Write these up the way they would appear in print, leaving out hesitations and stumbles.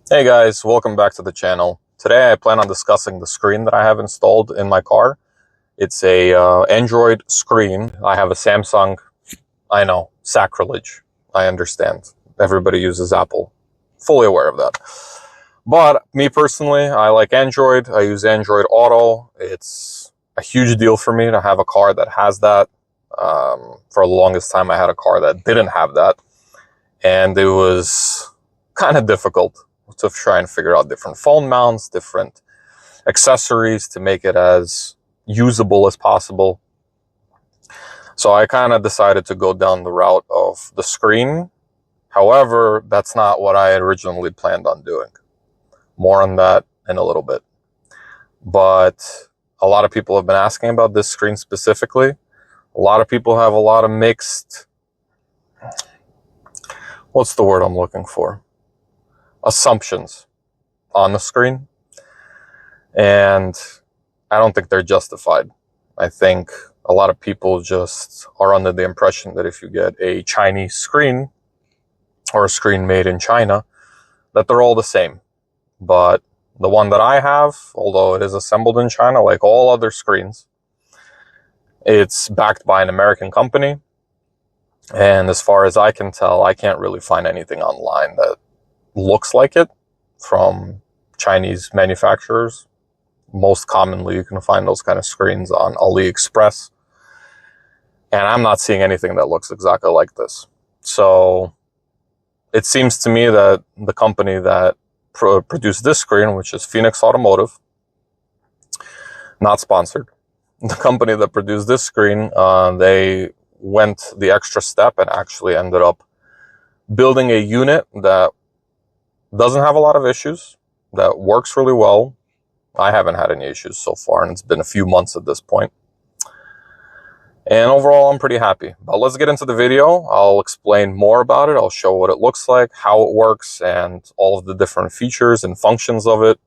Hey guys, welcome back to the channel. Today I plan on discussing the screen that I have installed in my car. It's a Android screen. I have a Samsung. I know, sacrilege. I understand. Everybody uses Apple. Fully aware of that. But me personally, I like Android. I use Android Auto. It's a huge deal for me to have a car that has that. For the longest time I had a car that didn't have that. And it was kind of difficult to try and figure out different phone mounts, different accessories to make it as usable as possible. So I kind of decided to go down the route of the screen. However, that's not what I originally planned on doing. More on that in a little bit. But a lot of people have been asking about this screen specifically. A lot of people have a lot of mixed, what's the word I'm looking for? Assumptions on the screen, and I don't think they're justified. I think a lot of people just are under the impression that if you get a Chinese screen or a screen made in China, that they're all the same. But the one that I have, although it is assembled in China like all other screens, it's backed by an American company, and as far as I can tell, I can't really find anything online that looks like it from Chinese manufacturers. Most commonly, you can find those kind of screens on AliExpress. And I'm not seeing anything that looks exactly like this. So it seems to me that the company that produced this screen, which is Phoenix Automotive, not sponsored, the company that produced this screen, they went the extra step and actually ended up building a unit that doesn't have a lot of issues, that works really well. I haven't had any issues so far, and it's been a few months at this point. And overall, I'm pretty happy. But let's get into the video. I'll explain more about it. I'll show what it looks like, how it works, and all of the different features and functions of it,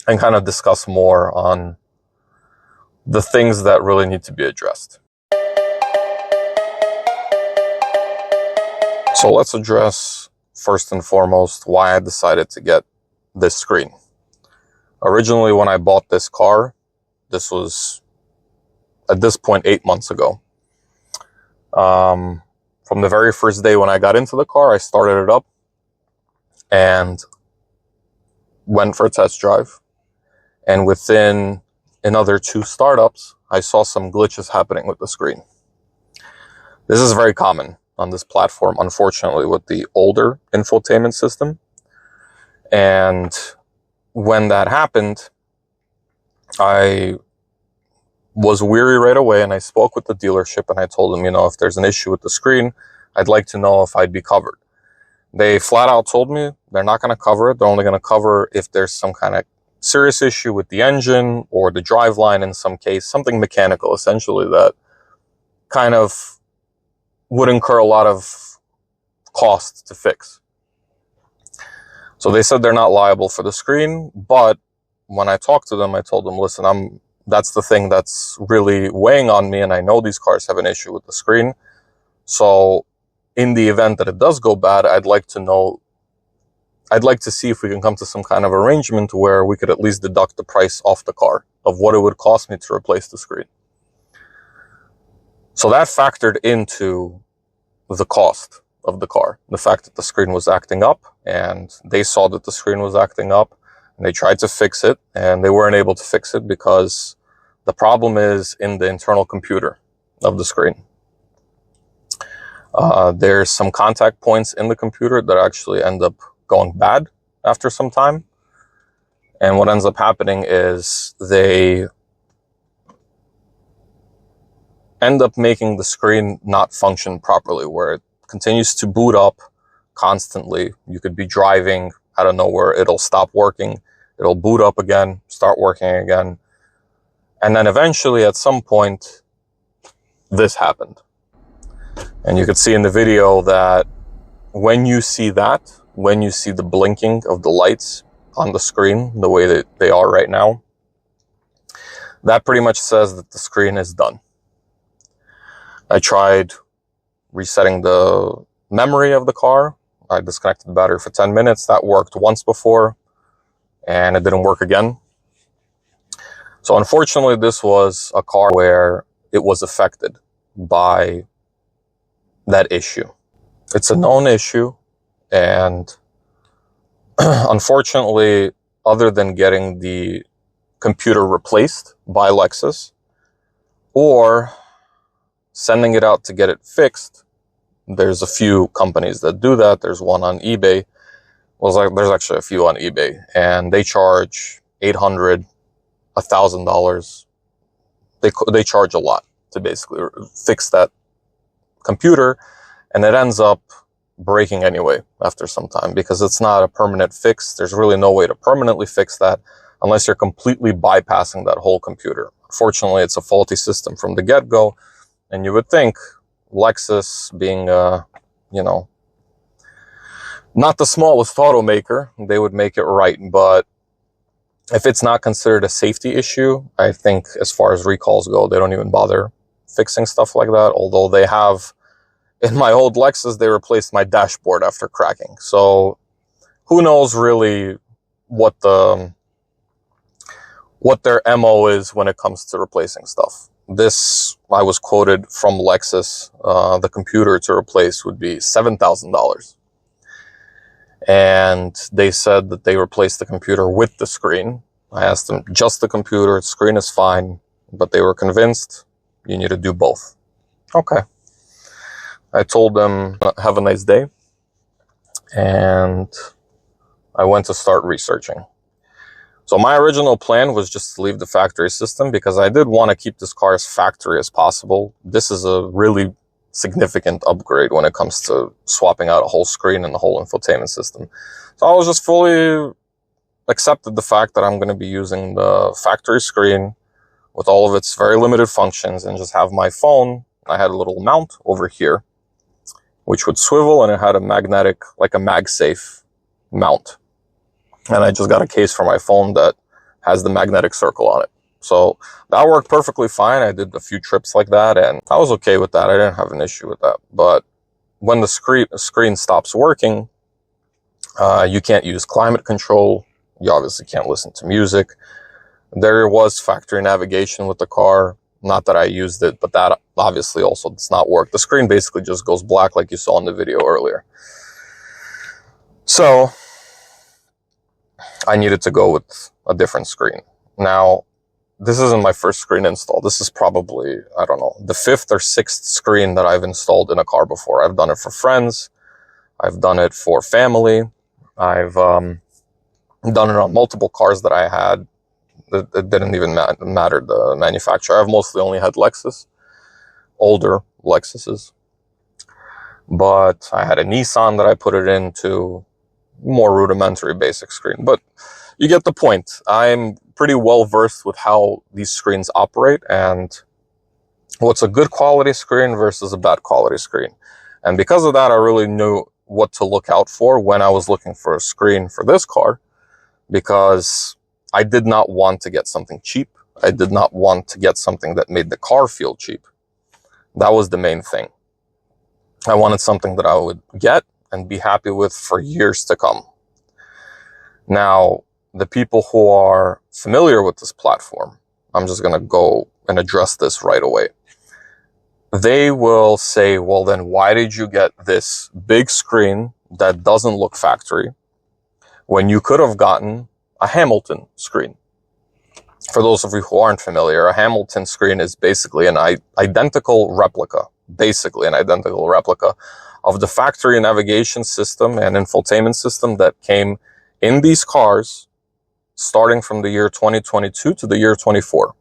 and kind of discuss more on the things that really need to be addressed. So let's address first and foremost why I decided to get this screen. Originally, when I bought this car, this was at this point 8 months ago. From the very first day when I got into the car, I started it up and went for a test drive. And within another 2 startups, I saw some glitches happening with the screen. This is very common on this platform, unfortunately, with the older infotainment system. And when that happened, I was weary right away, and I spoke with the dealership and I told them, if there's an issue with the screen, I'd like to know if I'd be covered. They flat out told me they're not going to cover it. They're only going to cover if there's some kind of serious issue with the engine or the driveline in some case, something mechanical essentially that kind of would incur a lot of cost to fix. So they said they're not liable for the screen, but when I talked to them, I told them, listen, that's the thing that's really weighing on me, and I know these cars have an issue with the screen. So in the event that it does go bad, I'd like to see if we can come to some kind of arrangement where we could at least deduct the price off the car of what it would cost me to replace the screen. So that factored into the cost of the car, the fact that the screen was acting up, and they saw that the screen was acting up, and they tried to fix it, and they weren't able to fix it because the problem is in the internal computer of the screen. There's some contact points in the computer that actually end up going bad after some time. And what ends up happening is they end up making the screen not function properly, where it continues to boot up constantly. You could be driving out of nowhere, it'll stop working, it'll boot up again, start working again. And then eventually at some point, this happened. And you could see in the video that when you see the blinking of the lights on the screen, the way that they are right now, that pretty much says that the screen is done. I tried resetting the memory of the car. I disconnected the battery for 10 minutes. That worked once before, and it didn't work again. So unfortunately, this was a car where it was affected by that issue. It's a known issue, and unfortunately, other than getting the computer replaced by Lexus or sending it out to get it fixed, there's a few companies that do that. There's one on eBay. Well, there's actually a few on eBay, and they charge $800, $1,000. They charge a lot to basically fix that computer, and it ends up breaking anyway after some time because it's not a permanent fix. There's really no way to permanently fix that unless you're completely bypassing that whole computer. Unfortunately, it's a faulty system from the get-go, and you would think Lexus, being not the smallest automaker, they would make it right. But if it's not considered a safety issue, I think as far as recalls go, they don't even bother fixing stuff like that. Although they have, in my old Lexus, they replaced my dashboard after cracking. So who knows really what their MO is when it comes to replacing stuff. This, I was quoted from Lexus, the computer to replace would be $7,000. And they said that they replaced the computer with the screen. I asked them, just the computer, the screen is fine, but they were convinced you need to do both. Okay. I told them, have a nice day. And I went to start researching. So my original plan was just to leave the factory system because I did want to keep this car as factory as possible. This is a really significant upgrade when it comes to swapping out a whole screen and the whole infotainment system. So I was just fully accepted the fact that I'm going to be using the factory screen with all of its very limited functions and just have my phone. I had a little mount over here, which would swivel, and it had a magnetic, like a MagSafe mount. And I just got a case for my phone that has the magnetic circle on it. So that worked perfectly fine. I did a few trips like that, and I was okay with that. I didn't have an issue with that. But when the screen stops working, you can't use climate control. You obviously can't listen to music. There was factory navigation with the car. Not that I used it, but that obviously also does not work. The screen basically just goes black like you saw in the video earlier. So I needed to go with a different screen. Now, this isn't my first screen install. This is probably, I don't know, the 5th or 6th screen that I've installed in a car before. I've done it for friends. I've done it for family. I've done it on multiple cars that I had. It didn't even matter the manufacturer. I've mostly only had Lexus, older Lexuses. But I had a Nissan that I put it into, more rudimentary basic screen. But you get the point. I'm pretty well versed with how these screens operate and what's a good quality screen versus a bad quality screen. And because of that, I really knew what to look out for when I was looking for a screen for this car, because I did not want to get something cheap. I did not want to get something that made the car feel cheap. That was the main thing. I wanted something that I would get and be happy with for years to come. Now, the people who are familiar with this platform, I'm just going to go and address this right away. They will say, well, then why did you get this big screen that doesn't look factory when you could have gotten a Hamilton screen? For those of you who aren't familiar, a Hamilton screen is basically an identical replica of the factory navigation system and infotainment system that came in these cars starting from the year 2022 to the year 24.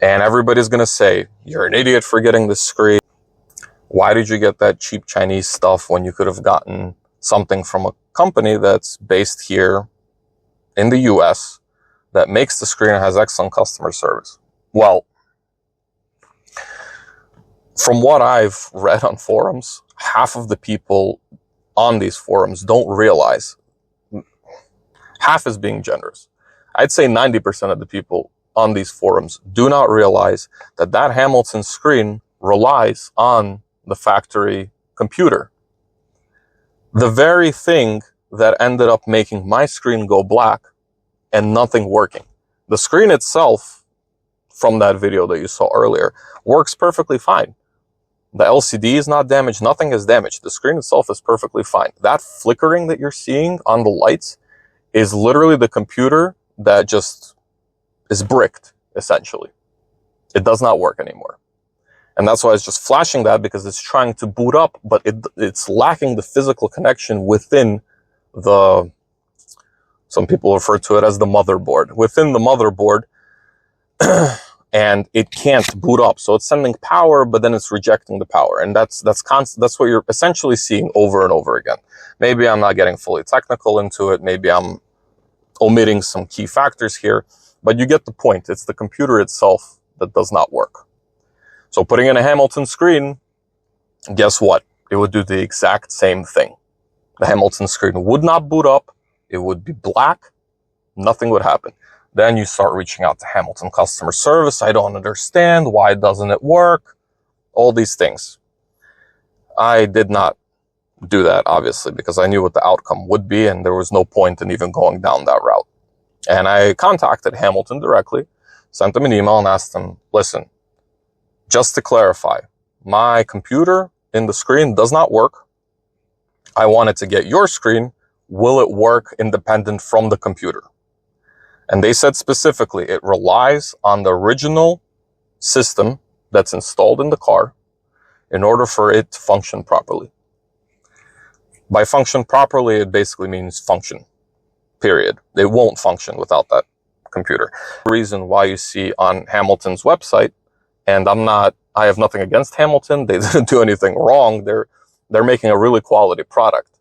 And everybody's going to say, you're an idiot for getting this screen. Why did you get that cheap Chinese stuff when you could have gotten something from a company that's based here in the US that makes the screen and has excellent customer service? Well, from what I've read on forums, half of the people on these forums don't realize, half is being generous, I'd say 90% of the people on these forums do not realize that that Hamilton screen relies on the factory computer. The very thing that ended up making my screen go black and nothing working. The screen itself, from that video that you saw earlier, works perfectly fine. The LCD is not damaged, nothing is damaged. The screen itself is perfectly fine. That flickering that you're seeing on the lights is literally the computer that just is bricked, essentially. It does not work anymore. And that's why it's just flashing that, because it's trying to boot up, but it's lacking the physical connection within the, some people refer to it as the motherboard. Within the motherboard, and it can't boot up. So it's sending power, but then it's rejecting the power. And that's what you're essentially seeing over and over again. Maybe I'm not getting fully technical into it. Maybe I'm omitting some key factors here, but you get the point. It's the computer itself that does not work. So putting in a Hamilton screen, guess what? It would do the exact same thing. The Hamilton screen would not boot up. It would be black. Nothing would happen. Then you start reaching out to Hamilton customer service. I don't understand. Why doesn't it work? All these things. I did not do that, obviously, because I knew what the outcome would be, and there was no point in even going down that route. And I contacted Hamilton directly, sent them an email, and asked them, listen, just to clarify, my computer in the screen does not work. I wanted to get your screen. Will it work independent from the computer? And they said specifically, it relies on the original system that's installed in the car in order for it to function properly. By function properly, it basically means function, period. It won't function without that computer. The reason why you see on Hamilton's website, and I have nothing against Hamilton. They didn't do anything wrong. They're making a really quality product.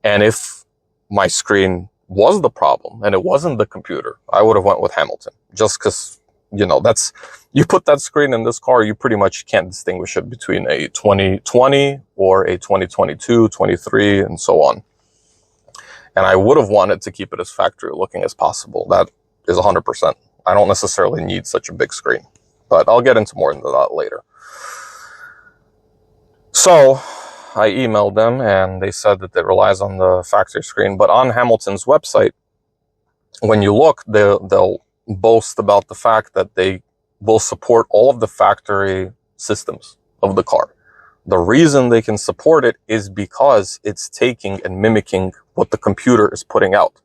And if my screen was the problem and it wasn't the computer, I would have went with Hamilton, just because, you put that screen in this car, you pretty much can't distinguish it between a 2020 or a 2022, 23, and so on. And I would have wanted to keep it as factory looking as possible. That is 100%. I don't necessarily need such a big screen, but I'll get into more into that later. So I emailed them and they said that it relies on the factory screen. But on Hamilton's website, when you look, they'll boast about the fact that they will support all of the factory systems of the car. The reason they can support it is because it's taking and mimicking what the computer is putting out.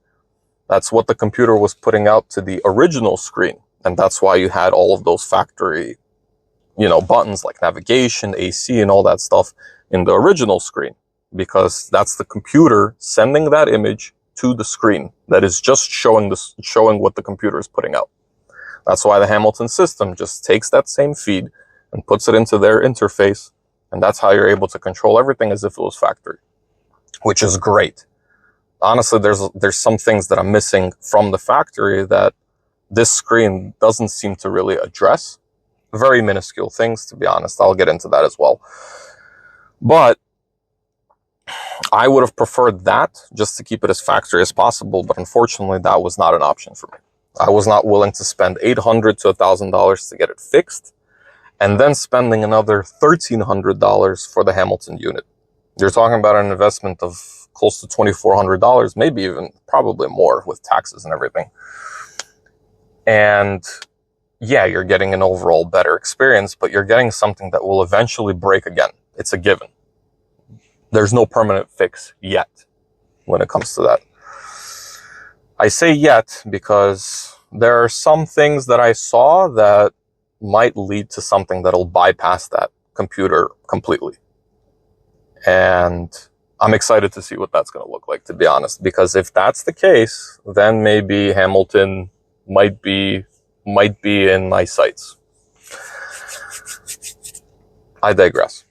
That's what the computer was putting out to the original screen. And that's why you had all of those factory, buttons like navigation, AC, and all that stuff in the original screen, because that's the computer sending that image to the screen that is just showing what the computer is putting out. That's why the Hamilton system just takes that same feed and puts it into their interface, and that's how you're able to control everything as if it was factory, which is great. Honestly, there's some things that I'm missing from the factory that this screen doesn't seem to really address. Very minuscule things, to be honest. I'll get into that as well. But I would have preferred that just to keep it as factory as possible. But unfortunately, that was not an option for me. I was not willing to spend $800 to $1,000 to get it fixed, and then spending another $1,300 for the Hamilton unit. You're talking about an investment of close to $2,400, maybe even probably more with taxes and everything. And yeah, you're getting an overall better experience, but you're getting something that will eventually break again. It's a given. There's no permanent fix yet when it comes to that. I say yet because there are some things that I saw that might lead to something that'll bypass that computer completely. And I'm excited to see what that's going to look like, to be honest, because if that's the case, then maybe Hamilton might be in my sights. I digress.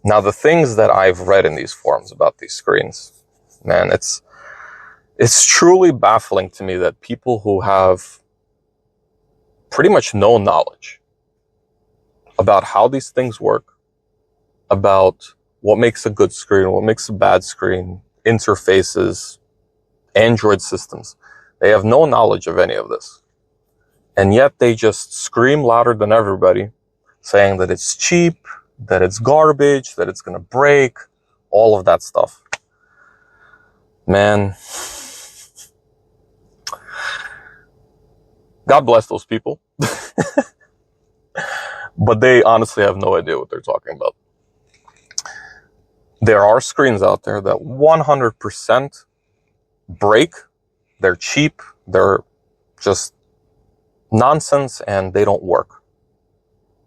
Now, the things that I've read in these forums about these screens, man, it's truly baffling to me that people who have pretty much no knowledge about how these things work, about what makes a good screen, what makes a bad screen, interfaces, Android systems, they have no knowledge of any of this. And yet they just scream louder than everybody, saying that it's cheap, that it's garbage, that it's going to break, all of that stuff. Man, God bless those people. But they honestly have no idea what they're talking about. There are screens out there that 100% break. They're cheap. They're just nonsense and they don't work.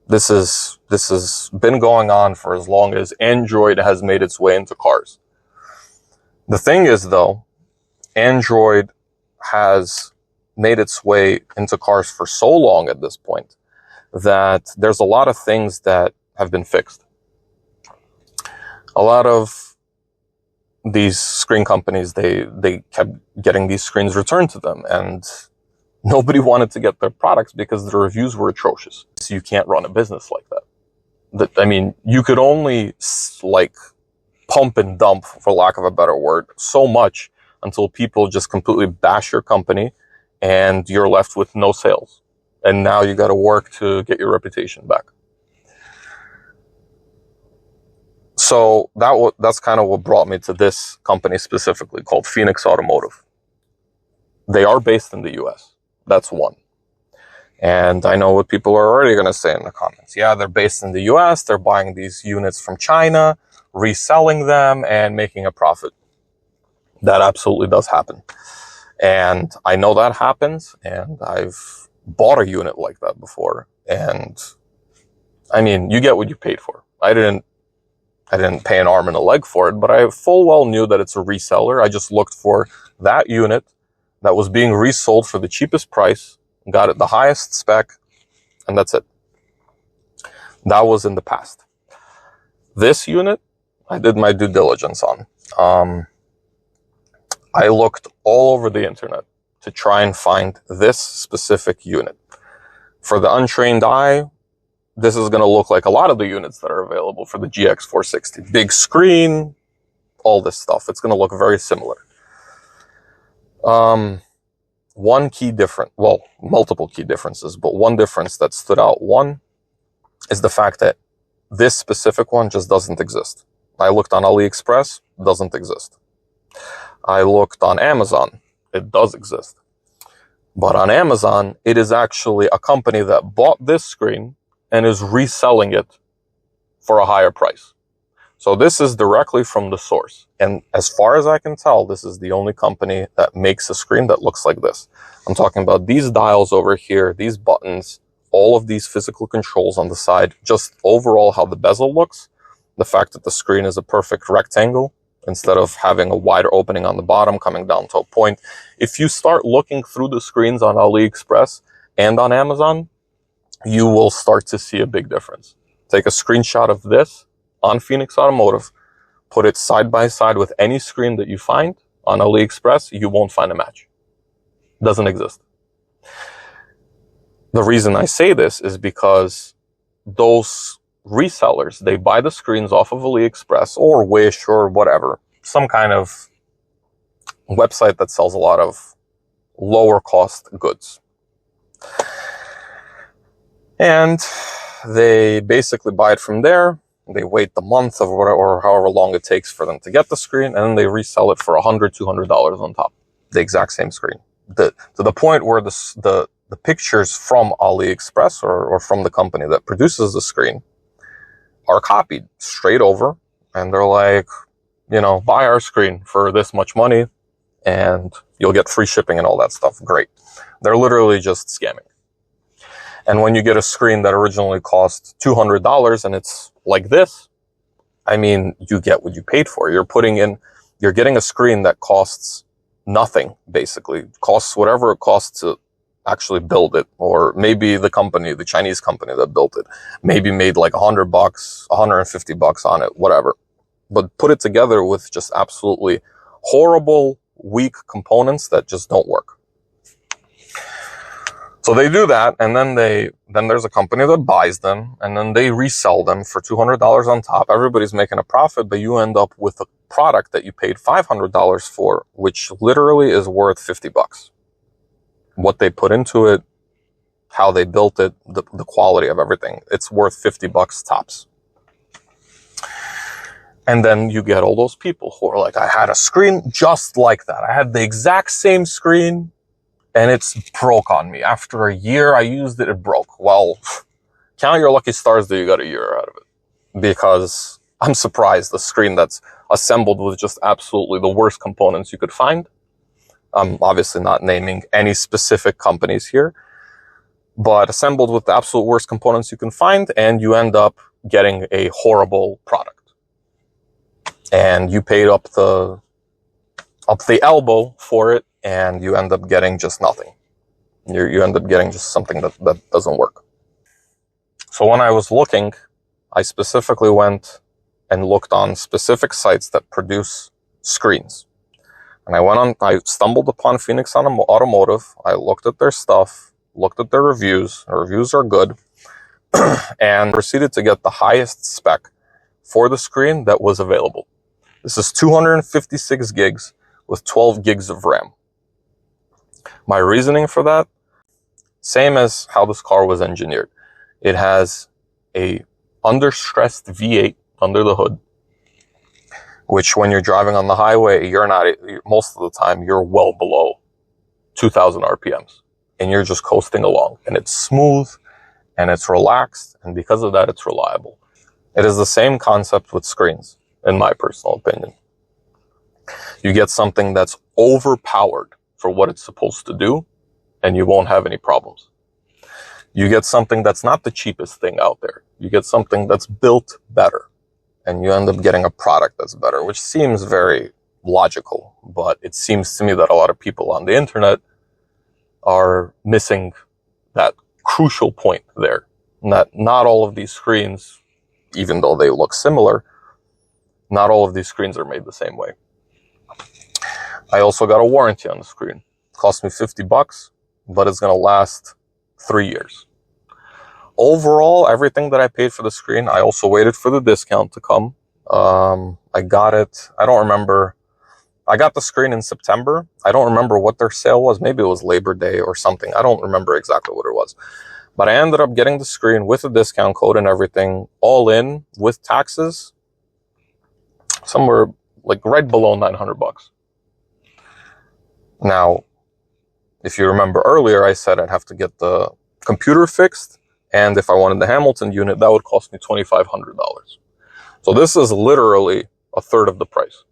This has been going on for as long as Android has made its way into cars. The thing is, though, Android has made its way into cars for so long at this point that there's a lot of things that have been fixed. A lot of these screen companies, they kept getting these screens returned to them, and nobody wanted to get their products because the reviews were atrocious. So you can't run a business like that. I mean, you could only like pump and dump, for lack of a better word, so much until people just completely bash your company and you're left with no sales. And now you got to work to get your reputation back. So that's kind of what brought me to this company specifically, called Phoenix Automotive. They are based in the US. That's one. And I know what people are already going to say in the comments. Yeah, they're based in the US. They're buying these units from China, reselling them, and making a profit. That absolutely does happen. And I know that happens, and I've bought a unit like that before. And I mean, you get what you paid for. I didn't pay an arm and a leg for it, but I full well knew that it's a reseller. I just looked for that unit that was being resold for the cheapest price, got it the highest spec, and that's it. That was in the past. This unit, I did my due diligence on. I looked all over the internet to try and find this specific unit. For the untrained eye, this is going to look like a lot of the units that are available for the GX 460. Big screen, all this stuff. It's going to look very similar. One key difference, well, multiple key differences, but one difference that stood out, one, is the fact that this specific one just doesn't exist. I looked on AliExpress, doesn't exist. I looked on Amazon, it does exist. But on Amazon, it is actually a company that bought this screen and is reselling it for a higher price. So this is directly from the source. And as far as I can tell, this is the only company that makes a screen that looks like this. I'm talking about these dials over here, these buttons, all of these physical controls on the side, just overall how the bezel looks, the fact that the screen is a perfect rectangle instead of having a wider opening on the bottom coming down to a point. If you start looking through the screens on AliExpress and on Amazon, you will start to see a big difference. Take a screenshot of this on Phoenix Automotive, put it side by side with any screen that you find on AliExpress, you won't find a match. Doesn't exist. The reason I say this is because those resellers, they buy the screens off of AliExpress or Wish or whatever, some kind of website that sells a lot of lower cost goods. And they basically buy it from there. They wait the month or however long it takes for them to get the screen, and then they resell it for $100, $200 on top. The exact same screen. To the point where the pictures from AliExpress or from the company that produces the screen are copied straight over, and they're like, buy our screen for this much money and you'll get free shipping and all that stuff. Great. They're literally just scamming. And when you get a screen that originally cost $200 and it's like this, I mean, you get what you paid for. You're getting a screen that costs nothing, basically. Costs whatever it costs to actually build it, or maybe the Chinese company that built it, maybe made like $100, $150 on it, whatever. But put it together with just absolutely horrible, weak components that just don't work. So they do that, and then there's a company that buys them, and then they resell them for $200 on top. Everybody's making a profit, but you end up with a product that you paid $500 for, which literally is worth $50. What they put into it, how they built it, the quality of everything, it's worth $50 tops. And then you get all those people who are like, I had a screen just like that. I had the exact same screen and it's broke on me. After a year I used it, it broke. Well, count your lucky stars that you got a year out of it. Because I'm surprised the screen that's assembled with just absolutely the worst components you could find. I'm obviously not naming any specific companies here, but assembled with the absolute worst components you can find, and you end up getting a horrible product. And you paid up the elbow for it, and you end up getting just nothing. You end up getting just something that doesn't work. So when I was looking, I specifically went and looked on specific sites that produce screens. And I stumbled upon Phoenix Automotive. I looked at their stuff, looked at their reviews. The reviews are good. And proceeded to get the highest spec for the screen that was available. This is 256 gigs with 12 gigs of RAM. My reasoning for that, same as how this car was engineered. It has a understressed V8 under the hood, which when you're driving on the highway, most of the time, you're well below 2,000 RPMs. And you're just coasting along. And it's smooth, and it's relaxed, and because of that, it's reliable. It is the same concept with screens, in my personal opinion. You get something that's overpowered for what it's supposed to do, and you won't have any problems. You get something that's not the cheapest thing out there. You get something that's built better, and you end up getting a product that's better, which seems very logical, but it seems to me that a lot of people on the internet are missing that crucial point there. That not all of these screens, even though they look similar, not all of these screens are made the same way. I also got a warranty on the screen. It cost me $50, but it's going to last 3 years. Overall, everything that I paid for the screen, I also waited for the discount to come. I got it. I don't remember. I got the screen in September. I don't remember what their sale was. Maybe it was Labor Day or something. I don't remember exactly what it was. But I ended up getting the screen with a discount code and everything, all in with taxes, somewhere like right below $900. Now, if you remember earlier, I said I'd have to get the computer fixed, and if I wanted the Hamilton unit, that would cost me $2,500. So this is literally a third of the price.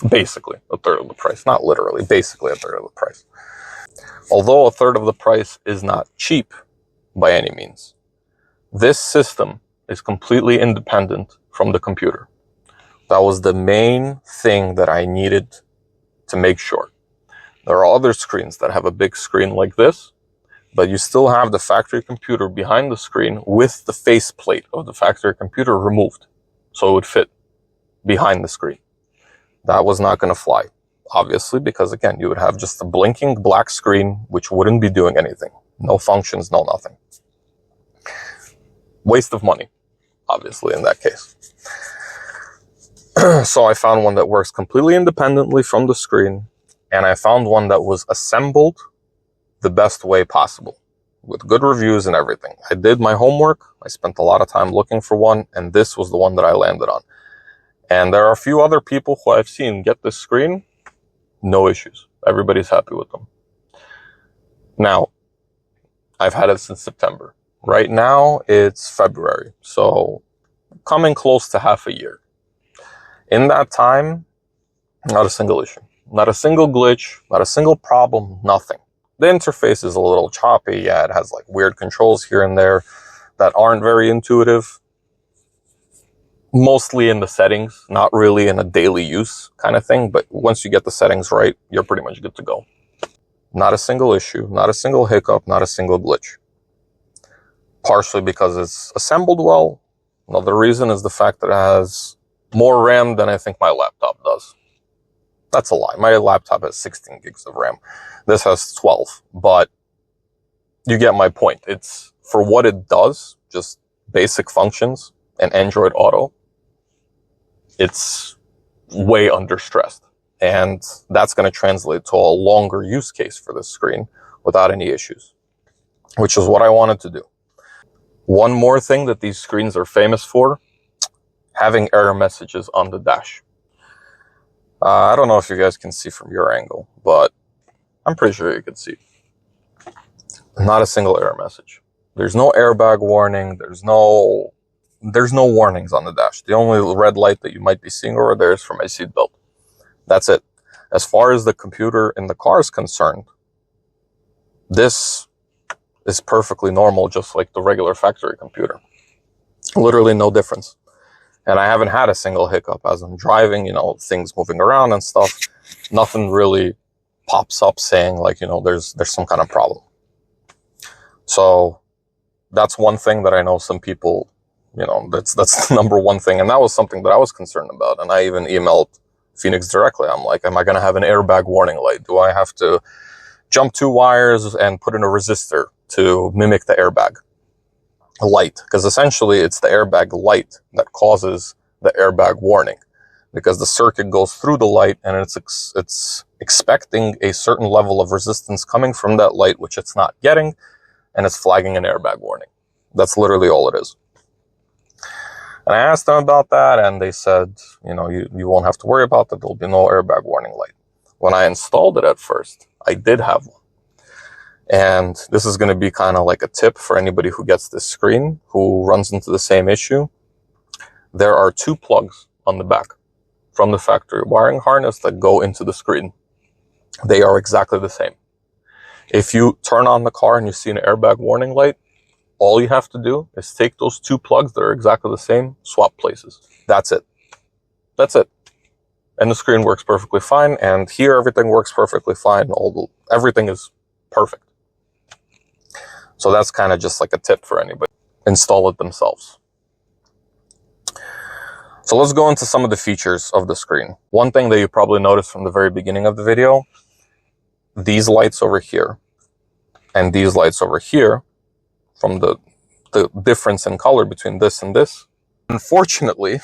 Basically a third of the price. Not literally, basically a third of the price. Although a third of the price is not cheap by any means, this system is completely independent from the computer. That was the main thing that I needed to make sure. There are other screens that have a big screen like this, but you still have the factory computer behind the screen with the faceplate of the factory computer removed, so it would fit behind the screen. That was not going to fly, obviously, because again, you would have just a blinking black screen, which wouldn't be doing anything. No functions, no nothing. Waste of money, obviously, in that case. So I found one that works completely independently from the screen, and I found one that was assembled the best way possible, with good reviews and everything. I did my homework. I spent a lot of time looking for one, and this was the one that I landed on. And there are a few other people who I've seen get this screen, no issues. Everybody's happy with them. Now, I've had it since September. Right now, it's February, so coming close to half a year. In that time, not a single issue, not a single glitch, not a single problem, nothing. The interface is a little choppy. Yeah, it has like weird controls here and there that aren't very intuitive. Mostly in the settings, not really in a daily use kind of thing. But once you get the settings right, you're pretty much good to go. Not a single issue, not a single hiccup, not a single glitch. Partially because it's assembled well. Another reason is the fact that it has more RAM than I think my laptop does. That's a lie. My laptop has 16 gigs of RAM. This has 12, but you get my point. It's for what it does, just basic functions and Android Auto. It's way understressed, and that's going to translate to a longer use case for this screen without any issues, which is what I wanted to do. One more thing that these screens are famous for, having error messages on the dash. I don't know if you guys can see from your angle, but I'm pretty sure you can see. Not a single error message. There's no airbag warning. There's no warnings on the dash. The only red light that you might be seeing over there is for my seatbelt. That's it. As far as the computer in the car is concerned, this is perfectly normal, just like the regular factory computer. Literally no difference. And I haven't had a single hiccup as I'm driving, you know, things moving around and stuff. Nothing really pops up saying like, you know, there's some kind of problem. So that's one thing that I know some people, you know, that's the number one thing. And that was something that I was concerned about. And I even emailed Phoenix directly. I'm like, am I going to have an airbag warning light? Do I have to jump 2 wires and put in a resistor to mimic the airbag light? Because essentially it's the airbag light that causes the airbag warning, because the circuit goes through the light and it's expecting a certain level of resistance coming from that light, which it's not getting, and it's flagging an airbag warning. That's literally all it is. And I asked them about that, and they said, you know, you won't have to worry about that. There'll be no airbag warning light. When I installed it at first, I did have one. And this is going to be kind of like a tip for anybody who gets this screen, who runs into the same issue. There are 2 plugs on the back from the factory wiring harness that go into the screen. They are exactly the same. If you turn on the car and you see an airbag warning light, all you have to do is take those 2 plugs that are exactly the same, swap places. That's it. That's it. And the screen works perfectly fine. And here, everything works perfectly fine. Everything is perfect. So that's kind of just like a tip for anybody. Install it themselves. So let's go into some of the features of the screen. One thing that you probably noticed from the very beginning of the video, these lights over here and these lights over here, from the difference in color between this and this. Unfortunately,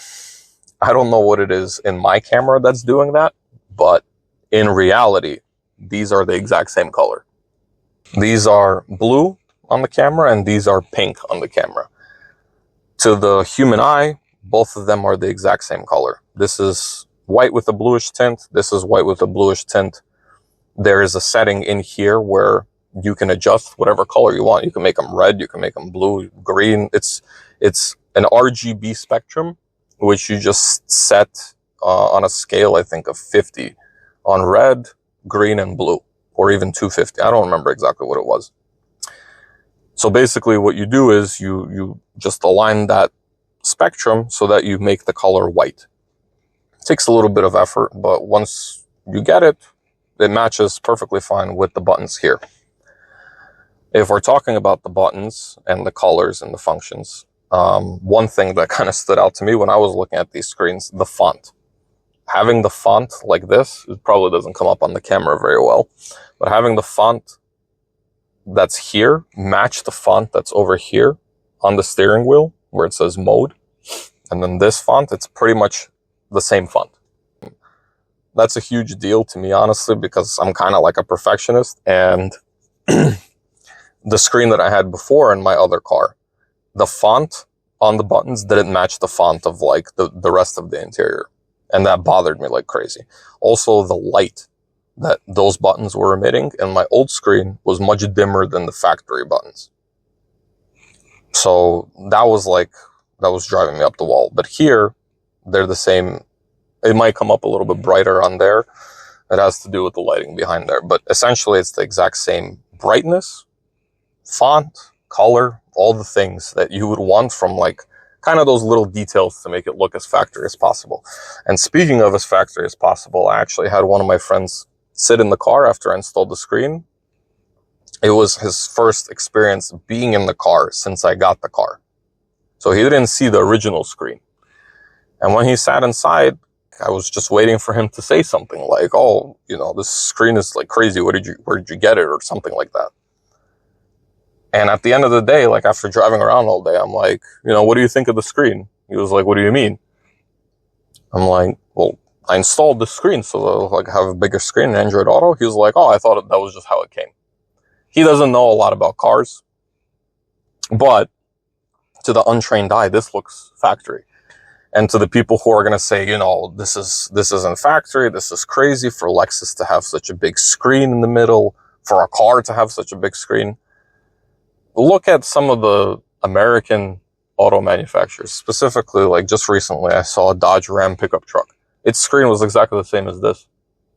I don't know what it is in my camera that's doing that, but in reality, these are the exact same color. These are blue on the camera and these are pink on the camera. To the human eye, both of them are the exact same color. This is white with a bluish tint. This is white with a bluish tint. There is a setting in here where you can adjust whatever color you want. You can make them red, you can make them blue, green. It's an RGB spectrum, which you just set on a scale, I think, of 50 on red, green, and blue, or even 250. I don't remember exactly what it was. So basically what you do is you just align that spectrum so that you make the color white. It takes a little bit of effort, but once you get it, it matches perfectly fine with the buttons here. If we're talking about the buttons and the colors and the functions, one thing that kind of stood out to me when I was looking at these screens, the font. Having the font like this, it probably doesn't come up on the camera very well, but having the font that's here match the font that's over here on the steering wheel where it says mode, and then this font, it's pretty much the same font. That's a huge deal to me, honestly, because I'm kind of like a perfectionist, and the screen that I had before in my other car, the font on the buttons didn't match the font of like the rest of the interior. And that bothered me like crazy. Also, the light that those buttons were emitting in my old screen was much dimmer than the factory buttons. So that was driving me up the wall. But here, they're the same. It might come up a little bit brighter on there. It has to do with the lighting behind there. But essentially, it's the exact same brightness, font, color, all the things that you would want from like kind of those little details to make it look as factory as possible. And speaking of as factory as possible, I actually had one of my friends sit in the car after I installed the screen. It was his first experience being in the car since I got the car. So he didn't see the original screen. And when he sat inside, I was just waiting for him to say something like, oh, you know, this screen is like crazy. Where did you get it? Or something like that. And at the end of the day, like after driving around all day, I'm like, you know, what do you think of the screen? He was like, what do you mean? I'm like, well, I installed the screen so they'll like have a bigger screen in Android Auto. He was like, oh, I thought that was just how it came. He doesn't know a lot about cars, but to the untrained eye, this looks factory. And to the people who are going to say, you know, this isn't factory, this is crazy for Lexus to have such a big screen in the middle, for a car to have such a big screen. Look at some of the American auto manufacturers. Specifically, like just recently, I saw a Dodge Ram pickup truck. Its screen was exactly the same as this.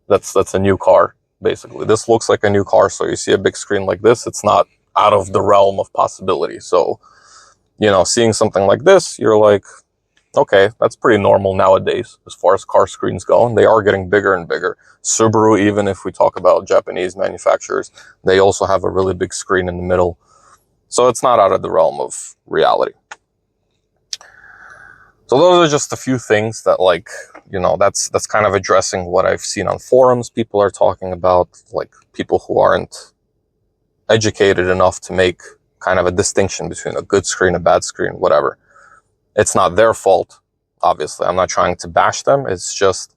That's a new car, basically. This looks like a new car, so you see a big screen like this, it's not out of the realm of possibility. So, you know, seeing something like this, you're like, okay, that's pretty normal nowadays as far as car screens go, and they are getting bigger and bigger. Subaru, even if we talk about Japanese manufacturers, they also have a really big screen in the middle. So it's not out of the realm of reality. So those are just a few things that, like, you know, that's kind of addressing what I've seen on forums. People are talking about, like, people who aren't educated enough to make kind of a distinction between a good screen, a bad screen, whatever. It's not their fault, obviously. I'm not trying to bash them. It's just,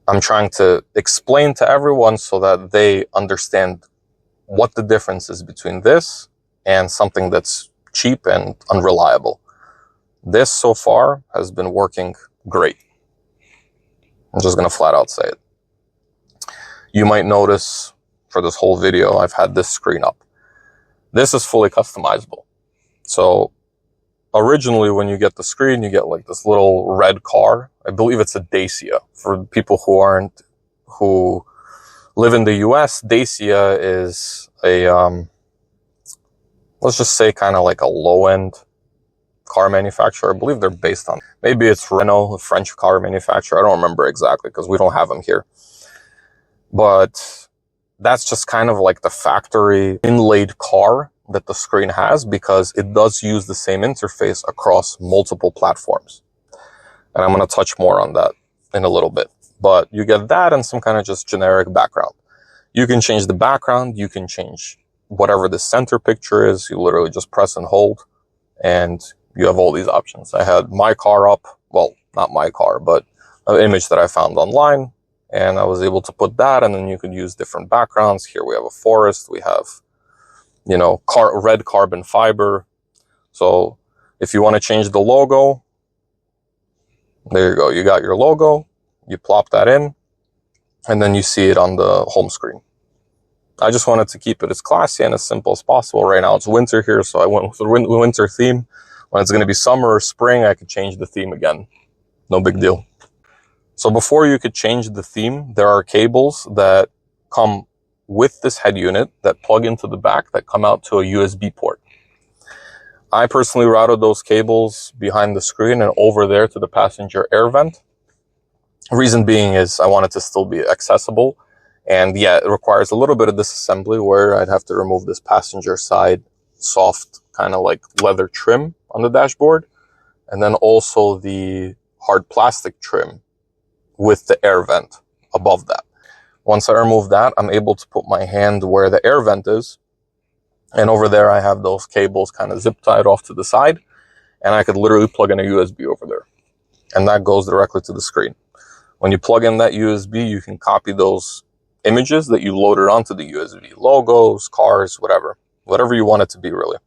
I'm trying to explain to everyone so that they understand what the difference is between this and something that's cheap and unreliable. This so far has been working great. I'm just going to flat out say it. You might notice for this whole video, I've had this screen up. This is fully customizable. So originally when you get the screen, you get like this little red car. I believe it's a Dacia. For people who live in the US, Dacia is a, let's just say kind of like a low-end car manufacturer. I believe they're based on, maybe it's Renault, a French car manufacturer. I don't remember exactly because we don't have them here. But that's just kind of like the factory inlaid car that the screen has, because it does use the same interface across multiple platforms. And I'm going to touch more on that in a little bit. But you get that and some kind of just generic background. You can change the background. You can change whatever the center picture is. You literally just press and hold, and you have all these options. I had my car up, well, not my car, but an image that I found online, and I was able to put that, and then you could use different backgrounds. Here we have a forest, we have, you know, red carbon fiber. So if you want to change the logo, there you go. You got your logo, you plop that in, and then you see it on the home screen. I just wanted to keep it as classy and as simple as possible. Right now it's winter here, so I went with the winter theme. When it's going to be summer or spring, I could change the theme again. No big deal. So before you could change the theme, there are cables that come with this head unit that plug into the back that come out to a USB port. I personally routed those cables behind the screen and over there to the passenger air vent. Reason being is I want it to still be accessible. And yeah, it requires a little bit of disassembly where I'd have to remove this passenger side soft kind of like leather trim on the dashboard, and then also the hard plastic trim with the air vent above that. Once I remove that, I'm able to put my hand where the air vent is, and over there I have those cables kind of zip tied off to the side, and I could literally plug in a USB over there, and that goes directly to the screen. When you plug in that USB, you can copy those images that you loaded onto the USB, logos, cars, whatever you want it to be, really.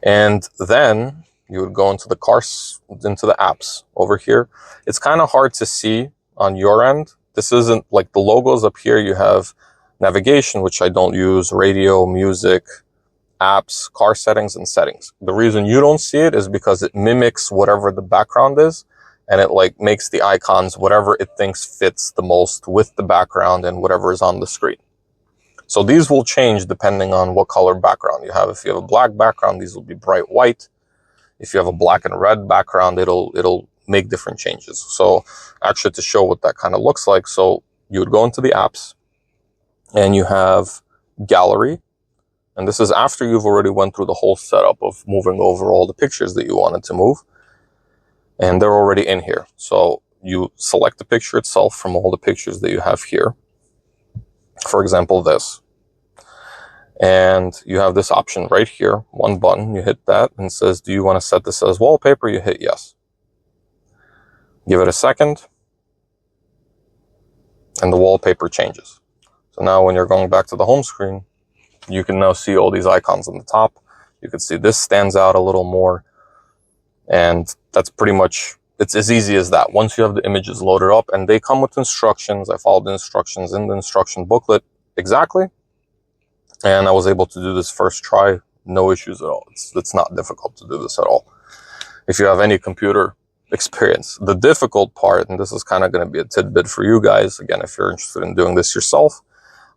And then you would go into the cars, into the apps over here. It's kind of hard to see on your end. This isn't like the logos up here. You have navigation, which I don't use, radio, music, apps, car settings, and settings. The reason you don't see it is because it mimics whatever the background is, and it like makes the icons whatever it thinks fits the most with the background and whatever is on the screen. So these will change depending on what color background you have. If you have a black background, these will be bright white. If you have a black and red background, it'll make different changes. So actually, to show what that kind of looks like, so you would go into the apps and you have gallery. And this is after you've already went through the whole setup of moving over all the pictures that you wanted to move. And they're already in here. So you select the picture itself from all the pictures that you have here. For example, this. And you have this option right here, one button, you hit that and it says, do you want to set this as wallpaper? You hit yes. Give it a second and the wallpaper changes. So now when you're going back to the home screen, you can now see all these icons on the top. You can see this stands out a little more. And that's pretty much, it's as easy as that. Once you have the images loaded up, and they come with instructions, I followed the instructions in the instruction booklet exactly, and I was able to do this first try, no issues at all. It's not difficult to do this at all if you have any computer experience. The difficult part, and this is kind of going to be a tidbit for you guys, again, if you're interested in doing this yourself,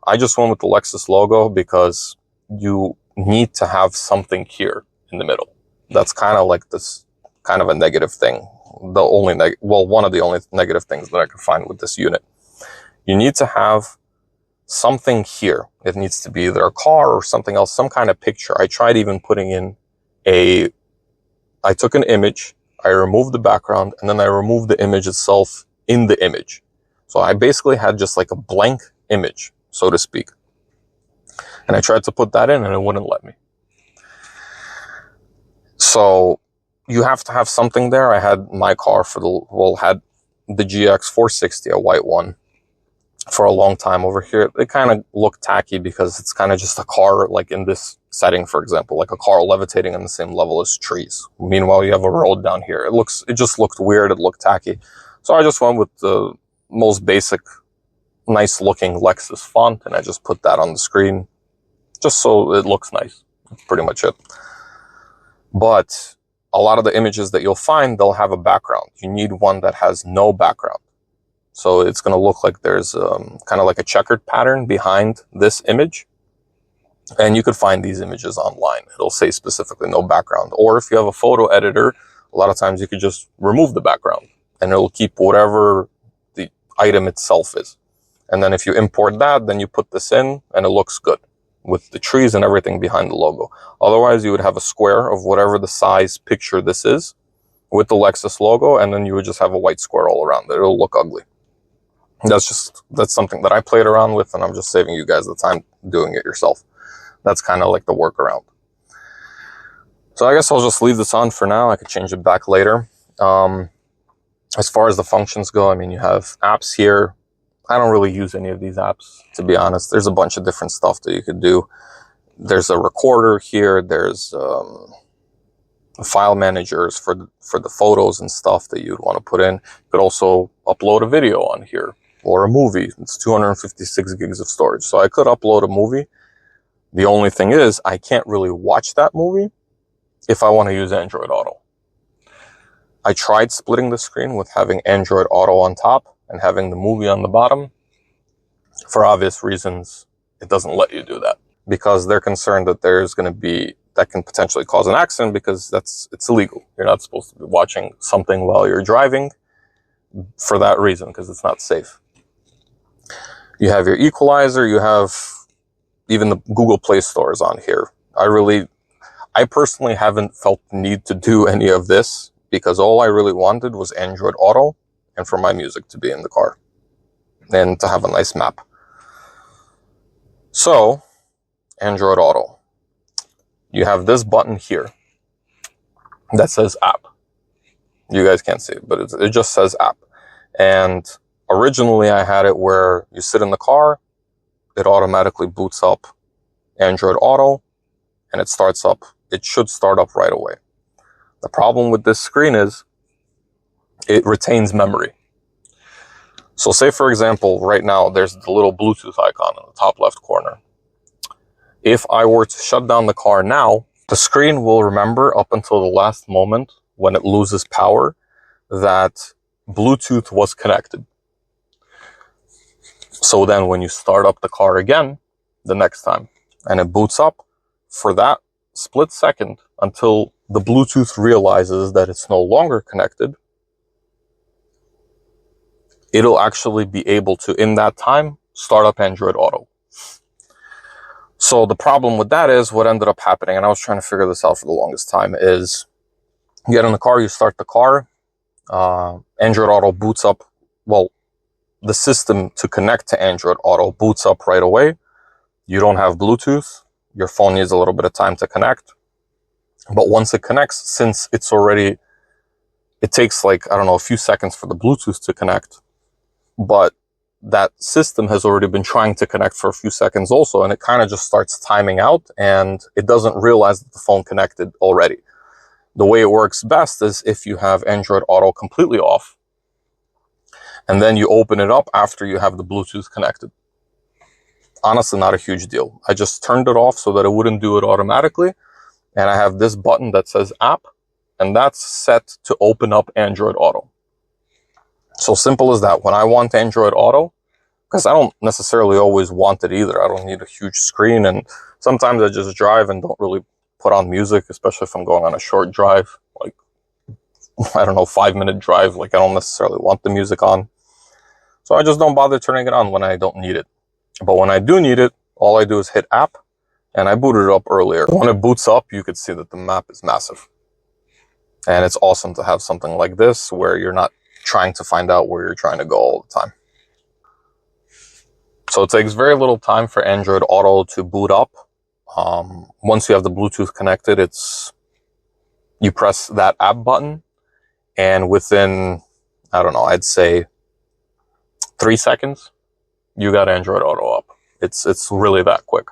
I just went with the Lexus logo because you need to have something here in the middle. That's kind of like this kind of a negative thing. The only one of the only negative things that I could find with this unit. You need to have something here. It needs to be either a car or something else, some kind of picture. I tried even putting in I took an image, I removed the background, and then I removed the image itself in the image. So I basically had just like a blank image, so to speak. And I tried to put that in and it wouldn't let me. So you have to have something there. I had my car had the GX 460, a white one, for a long time over here. It kind of looked tacky because it's kind of just a car, like in this setting, for example, like a car levitating on the same level as trees. Meanwhile, you have a road down here. It just looked weird. It looked tacky. So I just went with the most basic, nice looking Lexus font, and I just put that on the screen just so it looks nice. That's pretty much it. But a lot of the images that you'll find, they'll have a background. You need one that has no background. So it's going to look like there's kind of like a checkered pattern behind this image. And you could find these images online. It'll say specifically no background. Or if you have a photo editor, a lot of times you could just remove the background and it'll keep whatever the item itself is. And then if you import that, then you put this in and it looks good with the trees and everything behind the logo. Otherwise, you would have a square of whatever the size picture this is with the Lexus logo, and then you would just have a white square all around it. It'll look ugly. That's something that I played around with, and I'm just saving you guys the time doing it yourself. That's kind of like the workaround. So I guess I'll just leave this on for now. I could change it back later. As far as the functions go, I mean, you have apps here. I don't really use any of these apps, to be honest. There's a bunch of different stuff that you could do. There's a recorder here. There's file managers for the photos and stuff that you'd want to put in. You could also upload a video on here or a movie. It's 256 gigs of storage. So I could upload a movie. The only thing is I can't really watch that movie if I want to use Android Auto. I tried splitting the screen with having Android Auto on top and having the movie on the bottom. For obvious reasons, it doesn't let you do that because they're concerned that that can potentially cause an accident because it's illegal. You're not supposed to be watching something while you're driving for that reason, because it's not safe. You have your equalizer, you have even the Google Play stores on here. I personally haven't felt the need to do any of this because all I really wanted was Android Auto and for my music to be in the car and to have a nice map. So, Android Auto. You have this button here that says app. You guys can't see it, but it just says app. And originally I had it where you sit in the car, it automatically boots up Android Auto, and it should start up right away. The problem with this screen is it retains memory. So say, for example, right now there's the little Bluetooth icon in the top left corner. If I were to shut down the car now, the screen will remember up until the last moment when it loses power that Bluetooth was connected. So then when you start up the car again, the next time, and it boots up, for that split second until the Bluetooth realizes that it's no longer connected, it'll actually be able to, in that time, start up Android Auto. So the problem with that is what ended up happening, and I was trying to figure this out for the longest time, is you get in the car, you start the car, Android Auto boots up, well, the system to connect to Android Auto boots up right away. You don't have Bluetooth. Your phone needs a little bit of time to connect. But once it connects, since it takes like, I don't know, a few seconds for the Bluetooth to connect, but that system has already been trying to connect for a few seconds also, and it kind of just starts timing out, and it doesn't realize that the phone connected already. The way it works best is if you have Android Auto completely off, and then you open it up after you have the Bluetooth connected. Honestly, not a huge deal. I just turned it off so that it wouldn't do it automatically. And I have this button that says app, and that's set to open up Android Auto. So simple as that. When I want Android Auto, because I don't necessarily always want it either. I don't need a huge screen, and sometimes I just drive and don't really put on music, especially if I'm going on a short drive, like, I don't know, 5-minute drive. Like, I don't necessarily want the music on. So I just don't bother turning it on when I don't need it. But when I do need it, all I do is hit app, and I booted it up earlier. When it boots up, you could see that the map is massive. And it's awesome to have something like this where you're not trying to find out where you're trying to go all the time. So it takes very little time for Android Auto to boot up. Once you have the Bluetooth connected, you press that app button, and within, I don't know, I'd say 3 seconds, you got Android Auto up. It's really that quick.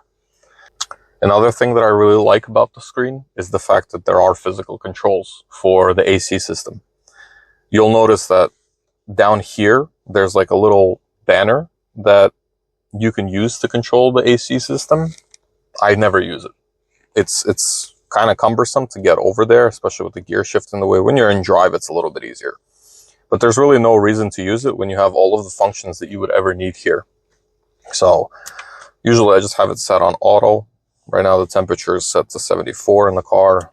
Another thing that I really like about the screen is the fact that there are physical controls for the AC system. You'll notice that down here, there's like a little banner that you can use to control the AC system. I never use it. It's kind of cumbersome to get over there, especially with the gear shift in the way. When you're in drive, it's a little bit easier. But there's really no reason to use it when you have all of the functions that you would ever need here. So usually I just have it set on auto. Right now the temperature is set to 74 in the car.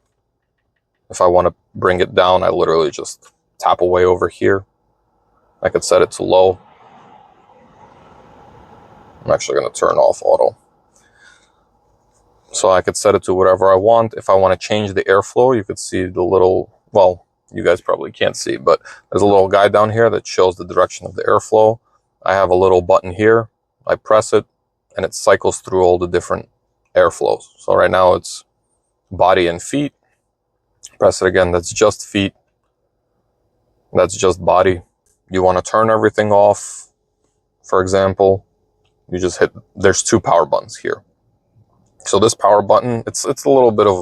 If I want to bring it down, I literally just tap away over here. I could set it to low. I'm actually going to turn off auto. So I could set it to whatever I want. If I want to change the airflow, you could see the little, well, you guys probably can't see, but there's a little guide down here that shows the direction of the airflow. I have a little button here. I press it, and it cycles through all the different airflows. So right now it's body and feet. Press it again, that's just feet. That's just body. You want to turn everything off, for example, you just hit, there's 2 power buttons here. So this power button, it's a little bit of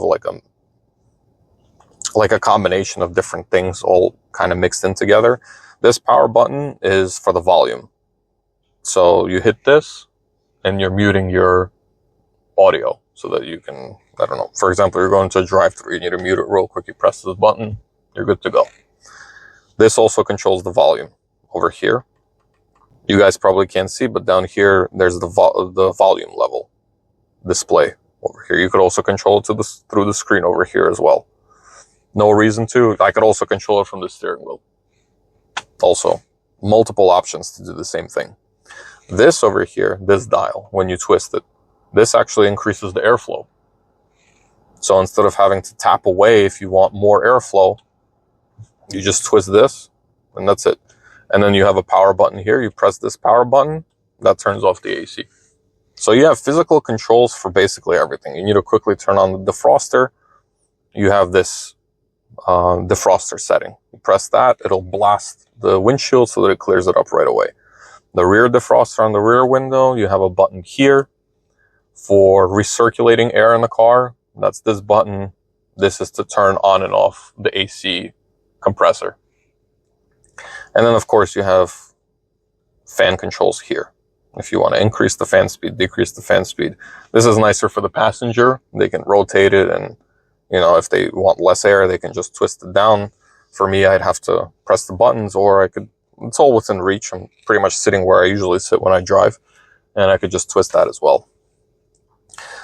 like a combination of different things all kind of mixed in together. This power button is for the volume. So you hit this and you're muting your audio so that you can, I don't know, for example, you're going to a drive-thru, you need to mute it real quick, you press this button, you're good to go. This also controls the volume over here. You guys probably can't see, but down here, there's the volume level display over here. You could also control it through the screen over here as well. No reason to. I could also control it from the steering wheel. Also, multiple options to do the same thing. This over here, this dial, when you twist it, this actually increases the airflow. So instead of having to tap away if you want more airflow, you just twist this, and that's it. And then you have a power button here. You press this power button, that turns off the AC. So you have physical controls for basically everything. You need to quickly turn on the defroster. You have this defroster setting. You press that, it'll blast the windshield so that it clears it up right away. The rear defroster on the rear window, you have a button here for recirculating air in the car. That's this button. This is to turn on and off the AC compressor. And then, of course, you have fan controls here. If you want to increase the fan speed, decrease the fan speed. This is nicer for the passenger. They can rotate it, and, you know, if they want less air, they can just twist it down. For me, I'd have to press the buttons, or I could, it's all within reach. I'm pretty much sitting where I usually sit when I drive, and I could just twist that as well.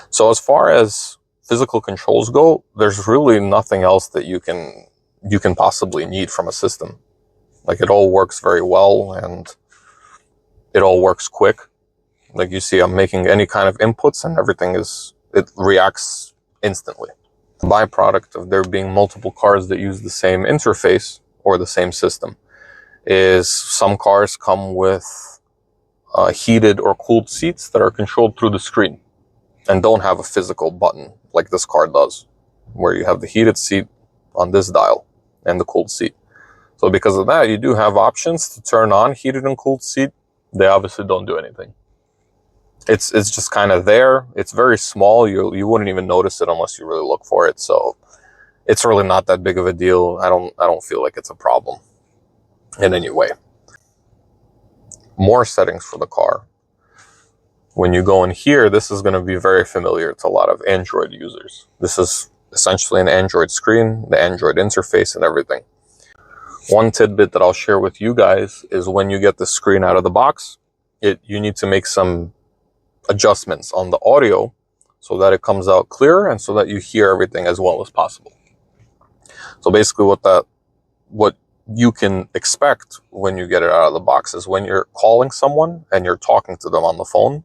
So as far as physical controls go, there's really nothing else that you can possibly need from a system. Like, it all works very well, and it all works quick. Like you see, I'm making any kind of inputs and it reacts instantly. The byproduct of there being multiple cars that use the same interface or the same system is some cars come with heated or cooled seats that are controlled through the screen and don't have a physical button like this car does, where you have the heated seat on this dial and the cooled seat. So because of that, you do have options to turn on heated and cooled seat. They obviously don't do anything. It's just kind of there. It's very small. You wouldn't even notice it unless you really look for it. So it's really not that big of a deal. I don't feel like it's a problem in any way. More settings for the car. When you go in here, this is going to be very familiar to a lot of Android users. This is essentially an Android screen, the Android interface and everything. One tidbit that I'll share with you guys is when you get the screen out of the box, you need to make some adjustments on the audio so that it comes out clear and so that you hear everything as well as possible. So basically what you can expect when you get it out of the box is when you're calling someone and you're talking to them on the phone,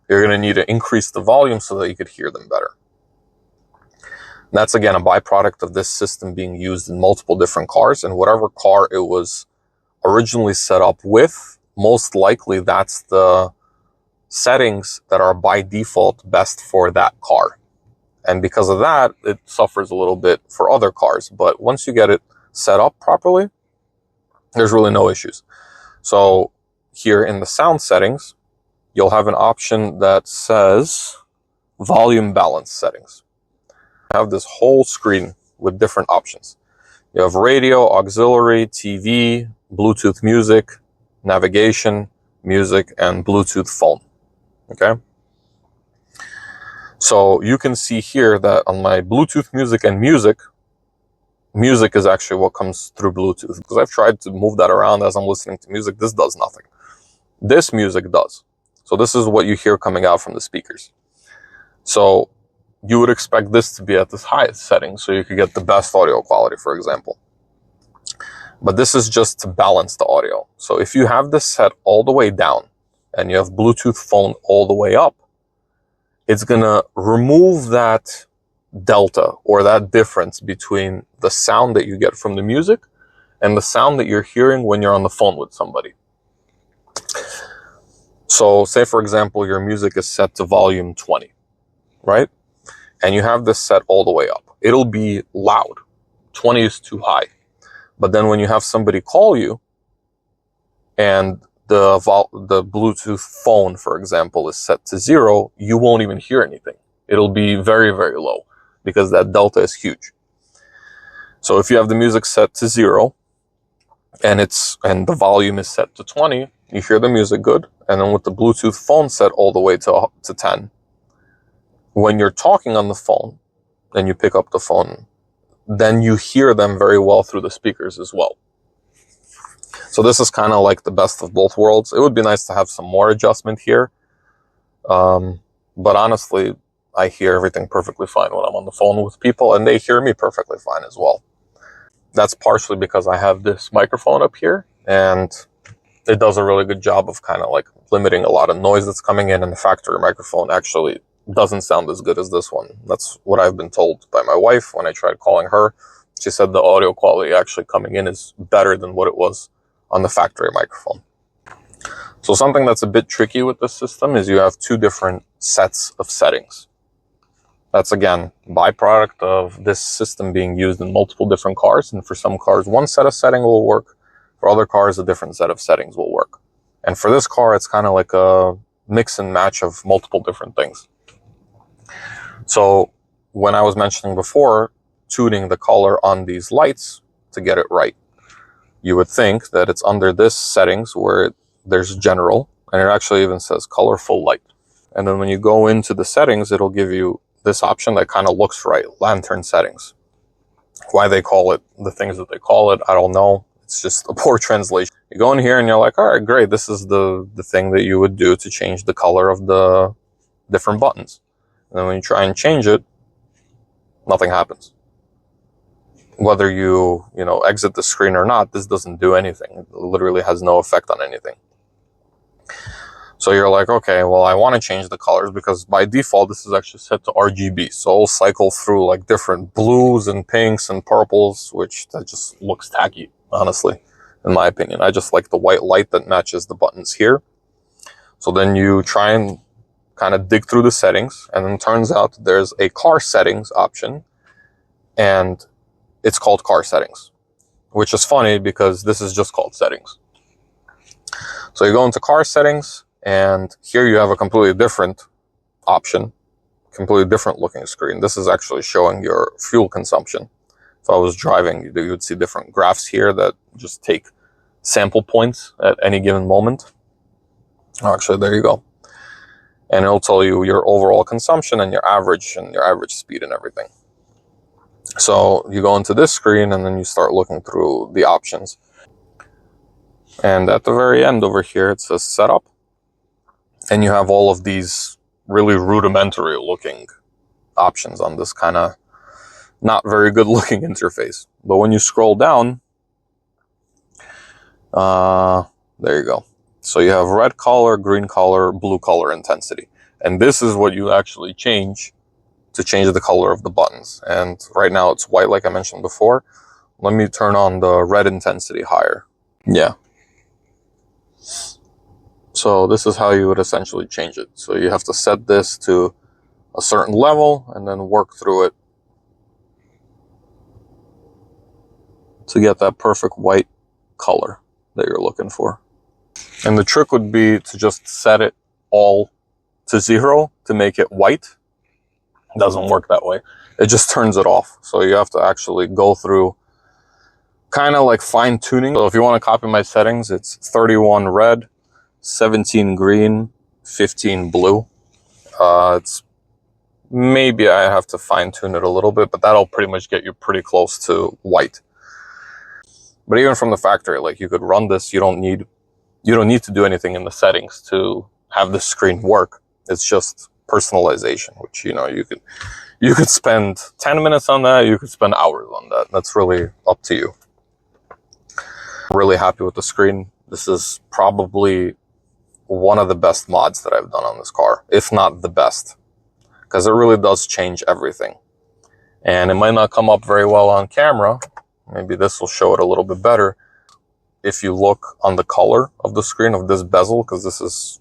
you're going to need to increase the volume so that you could hear them better. And that's, again, a byproduct of this system being used in multiple different cars, and whatever car it was originally set up with, most likely that's the settings that are by default best for that car. And because of that, it suffers a little bit for other cars. But once you get it set up properly, there's really no issues. So here in the sound settings, you'll have an option that says volume balance settings. You have this whole screen with different options. You have radio, auxiliary, TV, Bluetooth music, navigation, music, and Bluetooth phone. Okay? So you can see here that on my Bluetooth music and music is actually what comes through Bluetooth. Because I've tried to move that around as I'm listening to music. This does nothing. This music does. So this is what you hear coming out from the speakers. So you would expect this to be at this highest setting so you could get the best audio quality, for example. But this is just to balance the audio. So if you have this set all the way down and you have Bluetooth phone all the way up, it's going to remove that delta or that difference between the sound that you get from the music and the sound that you're hearing when you're on the phone with somebody. So say, for example, your music is set to volume 20, right? And you have this set all the way up. It'll be loud. 20 is too high. But then when you have somebody call you and the Bluetooth phone, for example, is set to 0, you won't even hear anything. It'll be very, very low because that delta is huge. So if you have the music set to 0 and the volume is set to 20, you hear the music good. And then with the Bluetooth phone set all the way to 10, when you're talking on the phone and you pick up the phone, then you hear them very well through the speakers as well. So this is kind of like the best of both worlds. It would be nice to have some more adjustment here. But honestly, I hear everything perfectly fine when I'm on the phone with people, and they hear me perfectly fine as well. That's partially because I have this microphone up here, and it does a really good job of kind of like limiting a lot of noise that's coming in, and the factory microphone actually doesn't sound as good as this one. That's what I've been told by my wife when I tried calling her. She said the audio quality actually coming in is better than what it was on the factory microphone. So something that's a bit tricky with this system is you have two different sets of settings. That's, again, byproduct of this system being used in multiple different cars. And for some cars, one set of setting will work. For other cars, a different set of settings will work. And for this car, it's kind of like a mix and match of multiple different things. So when I was mentioning before, tuning the color on these lights to get it right, you would think that it's under this settings where there's general, and it actually even says colorful light. And then when you go into the settings, it'll give you this option that kind of looks right, lantern settings. Why they call it the things that they call it, I don't know. It's just a poor translation. You go in here and you're like, all right, great. This is the thing that you would do to change the color of the different buttons. And then when you try and change it, nothing happens. Whether you exit the screen or not, this doesn't do anything. It literally has no effect on anything. So you're like, okay, well, I want to change the colors because by default, this is actually set to RGB. So it'll cycle through like different blues and pinks and purples, which that just looks tacky, honestly, in my opinion. I just like the white light that matches the buttons here. So then you try and kind of dig through the settings, and then it turns out there's a car settings option, and it's called car settings, which is funny because this is just called settings. So you go into car settings, and here you have a completely different option, completely different looking screen. This is actually showing your fuel consumption. If I was driving, you would see different graphs here that just take sample points at any given moment. Actually, there you go. And it'll tell you your overall consumption and your average speed and everything. So you go into this screen and then you start looking through the options. And at the very end over here, it says setup. And you have all of these really rudimentary looking options on this kind of not very good looking interface. But when you scroll down, there you go. So you have red color, green color, blue color intensity. And this is what you actually change to change the color of the buttons. And right now it's white, like I mentioned before. Let me turn on the red intensity higher. Yeah. So this is how you would essentially change it. So you have to set this to a certain level and then work through it to get that perfect white color that you're looking for. And the trick would be to just set it all to 0 to make it white. It doesn't work that way. It just turns it off. So you have to actually go through kind of like fine tuning. So if you want to copy my settings, it's 31 red, 17 green, 15 blue. It's maybe I have to fine tune it a little bit, but that'll pretty much get you pretty close to white. But even from the factory, like you could run this, you don't need to do anything in the settings to have the screen work. It's just personalization, which, you know, you could spend 10 minutes on that, you could spend hours on that. That's really up to you. Really happy with the screen. This is probably one of the best mods that I've done on this car, if not the best, because it really does change everything. And it might not come up very well on camera. Maybe this will show it a little bit better. If you look on the color of the screen of this bezel, because this is,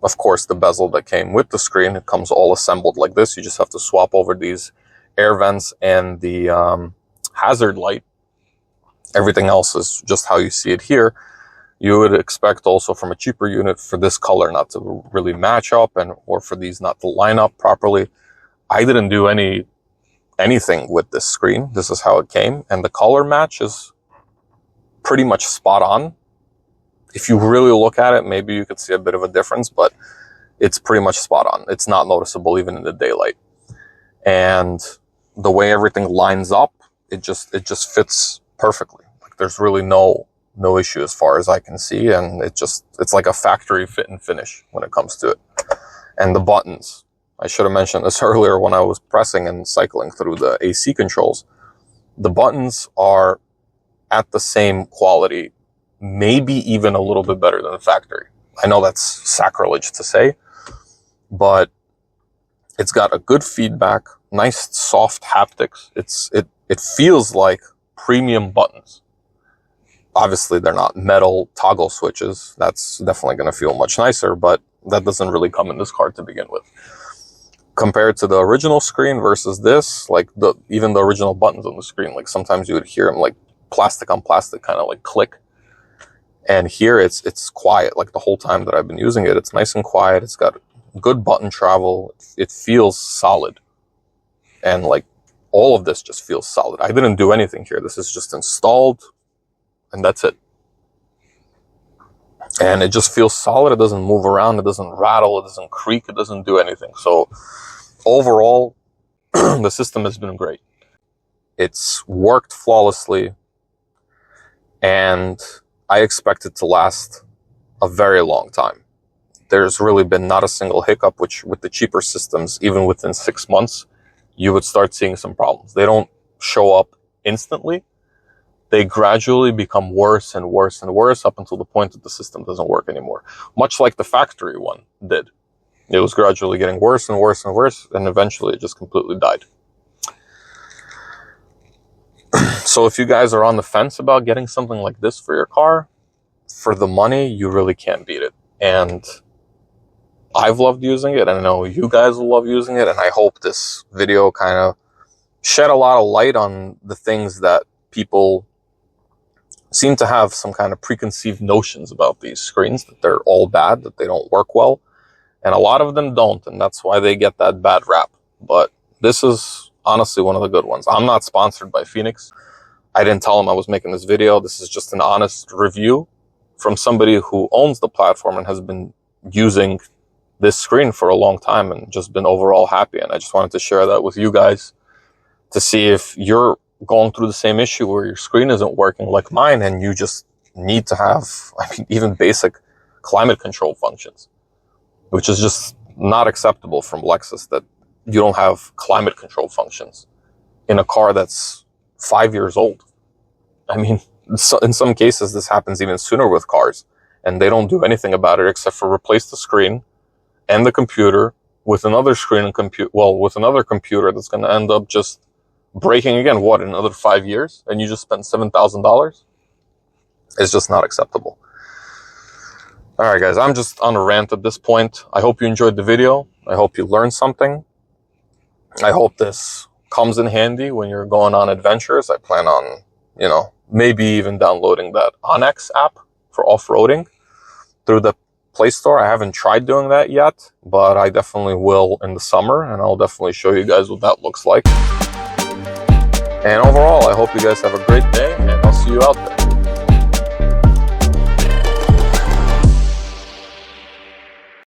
of course, the bezel that came with the screen. It comes all assembled like this. You just have to swap over these air vents and the hazard light. Everything else is just how you see it here. You would expect also from a cheaper unit for this color not to really match up or for these not to line up properly. I didn't do anything with this screen. This is how it came. And the color match is pretty much spot on. If you really look at it, maybe you could see a bit of a difference, but it's pretty much spot on. It's not noticeable even in the daylight. And the way everything lines up, it just fits perfectly. Like there's really no issue as far as I can see. And it's like a factory fit and finish when it comes to it. And the buttons, I should have mentioned this earlier when I was pressing and cycling through the AC controls. The buttons are at the same quality, maybe even a little bit better than the factory. I know that's sacrilege to say, but it's got a good feedback, nice soft haptics. It feels like premium buttons. Obviously, they're not metal toggle switches. That's definitely going to feel much nicer, but that doesn't really come in this car to begin with. Compared to the original screen versus this, like even the original buttons on the screen, like sometimes you would hear them like plastic on plastic kind of like click. And here it's quiet. Like the whole time that I've been using it, it's nice and quiet. It's got good button travel. It feels solid. And like all of this just feels solid. I didn't do anything here. This is just installed and that's it. And it just feels solid. It doesn't move around. It doesn't rattle. It doesn't creak. It doesn't do anything. So overall, the system has been great. It's worked flawlessly. And I expect it to last a very long time. There's really been not a single hiccup, which with the cheaper systems, even within 6 months, you would start seeing some problems. They don't show up instantly. They gradually become worse and worse and worse up until the point that the system doesn't work anymore. Much like the factory one did. It was gradually getting worse and worse and worse, and eventually it just completely died. So if you guys are on the fence about getting something like this for your car, for the money, you really can't beat it. And I've loved using it, and I know you guys will love using it, and I hope this video kind of shed a lot of light on the things that people seem to have some kind of preconceived notions about these screens, that they're all bad, that they don't work well. And a lot of them don't, and that's why they get that bad rap. But this is honestly one of the good ones. I'm not sponsored by Phoenix. I didn't tell them I was making this video. This is just an honest review from somebody who owns the platform and has been using this screen for a long time and just been overall happy. And I just wanted to share that with you guys to see if you're going through the same issue where your screen isn't working like mine and you just need to have, even basic climate control functions, which is just not acceptable from Lexus, that you don't have climate control functions in a car that's 5 years old. I mean, in some cases, this happens even sooner with cars, and they don't do anything about it except for replace the screen and the computer with another screen and with another computer that's going to end up just breaking again, in another 5 years, and you just spent $7,000? It's just not acceptable. All right, guys, I'm just on a rant at this point. I hope you enjoyed the video. I hope you learned something. I hope this comes in handy when you're going on adventures. I plan on, maybe even downloading that Onyx app for off-roading through the Play Store. I haven't tried doing that yet, but I definitely will in the summer, and I'll definitely show you guys what that looks like. And overall, I hope you guys have a great day, and I'll see you out there.